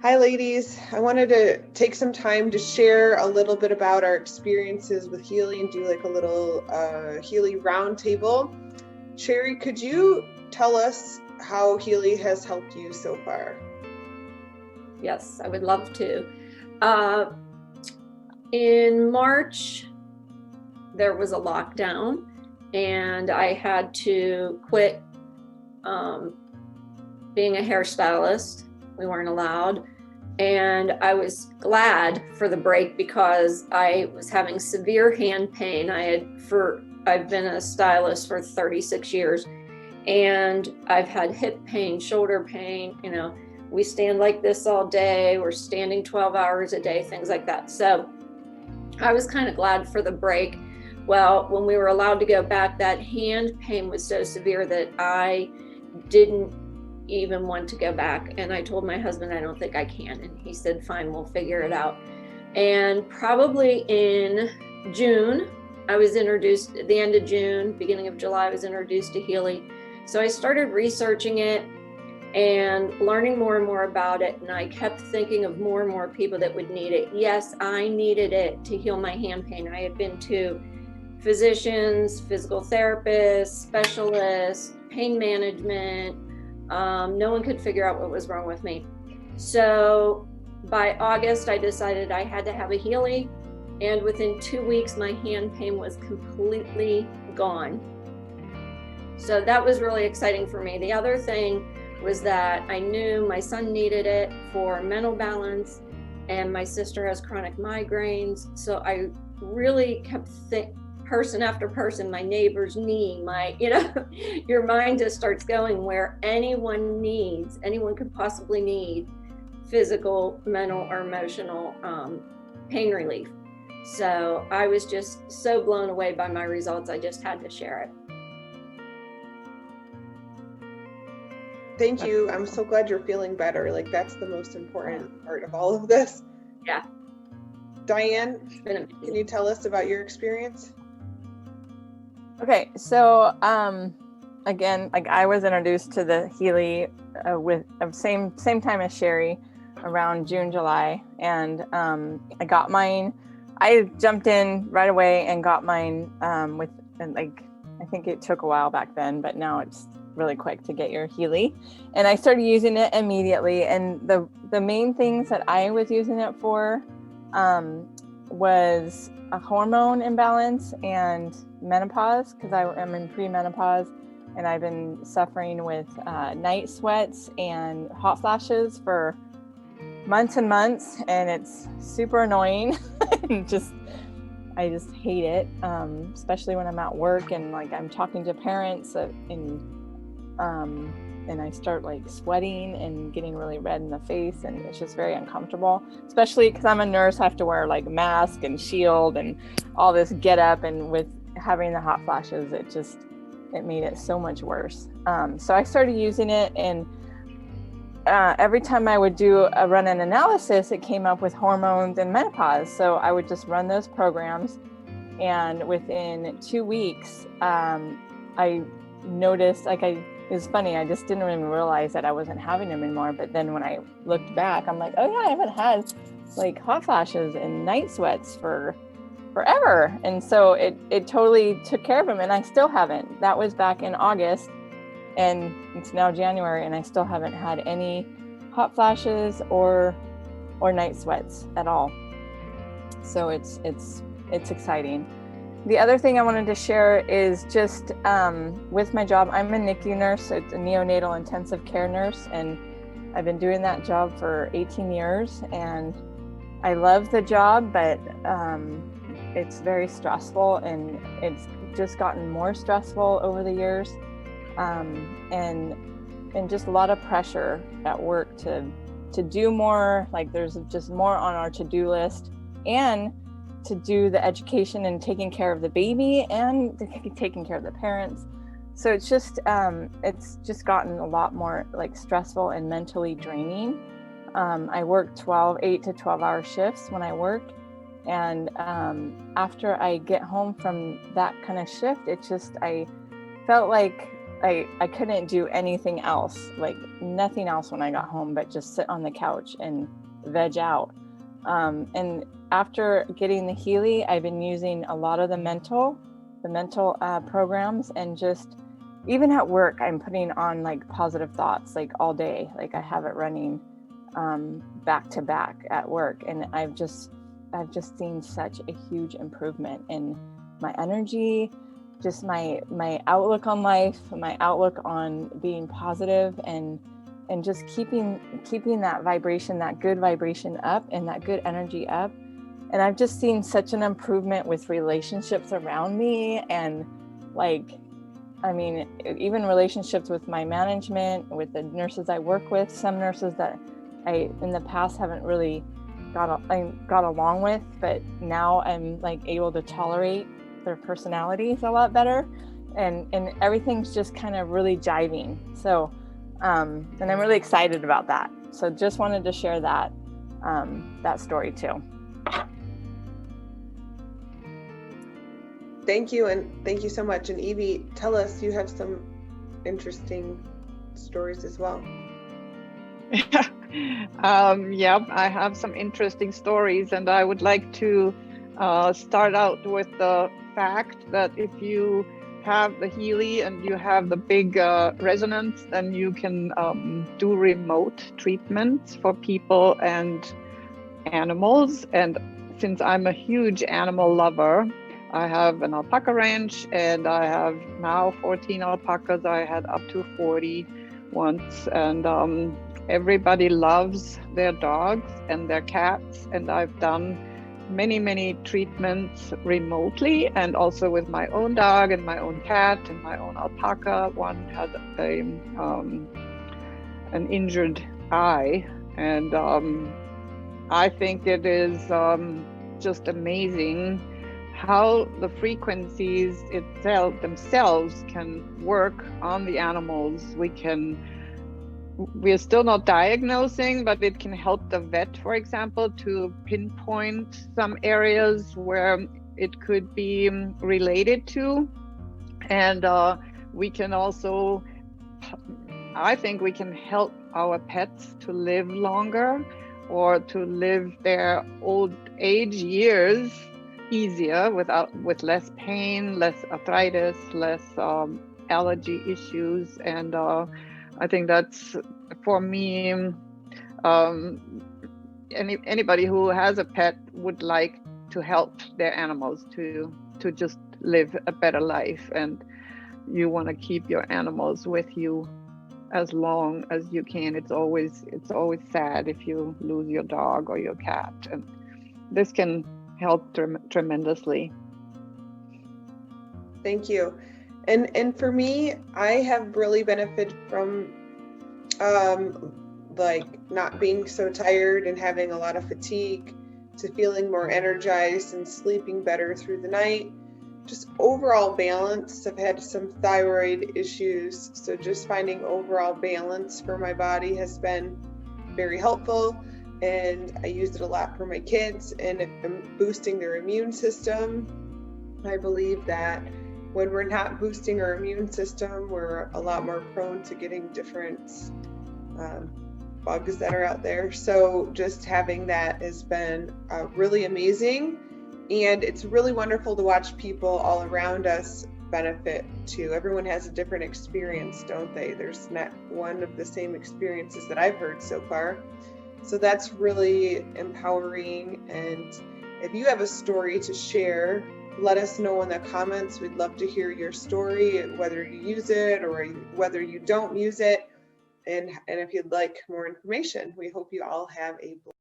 Hi, ladies. I wanted to take some time to share a little bit about our experiences with Healy and do like a little Healy roundtable. Sherry, could you tell us how Healy has helped you so far? Yes, I would love to. In March, there was a lockdown, and I had to quit being a hairstylist. We weren't allowed. And I was glad for the break because I was having severe hand pain. I've been a stylist for 36 years, and I've had hip pain, shoulder pain. We stand like this all day. We're standing 12 hours a day, things like that. So I was kind of glad for the break. Well, when we were allowed to go back, that hand pain was so severe that I didn't even want to go back. And I told my husband, I don't think I can. And he said, fine, we'll figure it out. And probably in June, I was introduced, at the end of June, beginning of July, I was introduced to Healy. So I started researching it and learning more and more about it. And I kept thinking of more and more people that would need it. Yes, I needed it to heal my hand pain. I had been to physicians, physical therapists, specialists, pain management. No one could figure out what was wrong with me. So by August, I decided I had to have a Healy. And within 2 weeks, my hand pain was completely gone. So that was really exciting for me. The other thing was that I knew my son needed it for mental balance, and my sister has chronic migraines. So I really kept person after person, my neighbor's knee, your mind just starts going where anyone could possibly need physical, mental, or emotional pain relief. So I was just so blown away by my results. I just had to share it. Thank you. I'm so glad you're feeling better. Like, that's the most important part of all of this. Yeah. Diane, can you tell us about your experience? Okay, so again, like I was introduced to the Healy with same time as Sherry, around June, July, and I got mine. I jumped in right away and got mine I think it took a while back then, but now it's really quick to get your Healy. And I started using it immediately. And the main things that I was using it for was a hormone imbalance and menopause, because I am in premenopause and I've been suffering with night sweats and hot flashes for months and months, and it's super annoying. I just hate it, especially when I'm at work and like I'm talking to parents and I start like sweating and getting really red in the face, and it's just very uncomfortable, especially because I'm a nurse. I have to wear like mask and shield and all this get up, and with having the hot flashes, it made it so much worse. So I started using it, and every time I would run an analysis, it came up with hormones and menopause. So I would just run those programs, and within 2 weeks, I noticed, it was funny, I just didn't even realize that I wasn't having them anymore. But then when I looked back, I'm like, oh yeah, I haven't had like hot flashes and night sweats for forever. And so it totally took care of them, and I still haven't. That was back in August, and it's now January, and I still haven't had any hot flashes or night sweats at all. So it's exciting. The other thing I wanted to share is just with my job, I'm a NICU nurse. So it's a neonatal intensive care nurse, and I've been doing that job for 18 years, and I love the job, but it's very stressful, and it's just gotten more stressful over the years, and just a lot of pressure at work to do more. Like there's just more on our to-do list, and to do the education and taking care of the baby and taking care of the parents. So it's just gotten a lot more like stressful and mentally draining. I work 8 to 12 hour shifts when I work. And after I get home from that kind of shift, I felt like I couldn't do anything else, like nothing else when I got home, but just sit on the couch and veg out. And after getting the Healy, I've been using a lot of the mental programs, and just even at work, I'm putting on like positive thoughts like all day. Like I have it running back to back at work, and I've just seen such a huge improvement in my energy, just my outlook on life, my outlook on being positive, and just keeping that vibration, that good vibration up, and that good energy up. And I've just seen such an improvement with relationships around me, and like, I mean, even relationships with my management, with the nurses I work with, some nurses that I in the past haven't really got along with, but now I'm like able to tolerate their personalities a lot better, and everything's just kind of really jiving. So and I'm really excited about that. So just wanted to share that story too. Thank you, and thank you so much. And Evie, tell us, you have some interesting stories as well. Yeah, I have some interesting stories, and I would like to start out with the fact that if you have the Healy and you have the big resonance, then you can do remote treatments for people and animals. And since I'm a huge animal lover, I have an alpaca ranch, and I have now 14 alpacas. I had up to 40 once, and everybody loves their dogs and their cats, and I've done many treatments remotely, and also with my own dog and my own cat and my own alpaca. One had an injured eye, and I think it is just amazing how the frequencies themselves can work on the animals. We're still not diagnosing, but it can help the vet, for example, to pinpoint some areas where it could be related to. And we can also, I think we can help our pets to live longer, or to live their old age years easier, with less pain, less arthritis, less allergy issues. And I think that's, for me, anybody who has a pet would like to help their animals to just live a better life, and you want to keep your animals with you as long as you can. It's always sad if you lose your dog or your cat, and this can help tremendously. Thank you. And for me, I have really benefited from like not being so tired and having a lot of fatigue, to feeling more energized and sleeping better through the night. Just overall balance. I've had some thyroid issues, so just finding overall balance for my body has been very helpful. And I use it a lot for my kids, and boosting their immune system. I believe that when we're not boosting our immune system, we're a lot more prone to getting different bugs that are out there. So just having that has been really amazing. And it's really wonderful to watch people all around us benefit too. Everyone has a different experience, don't they? There's not one of the same experiences that I've heard so far. So that's really empowering. And if you have a story to share, let us know in the comments. We'd love to hear your story, whether you use it or whether you don't use it. And if you'd like more information, we hope you all have a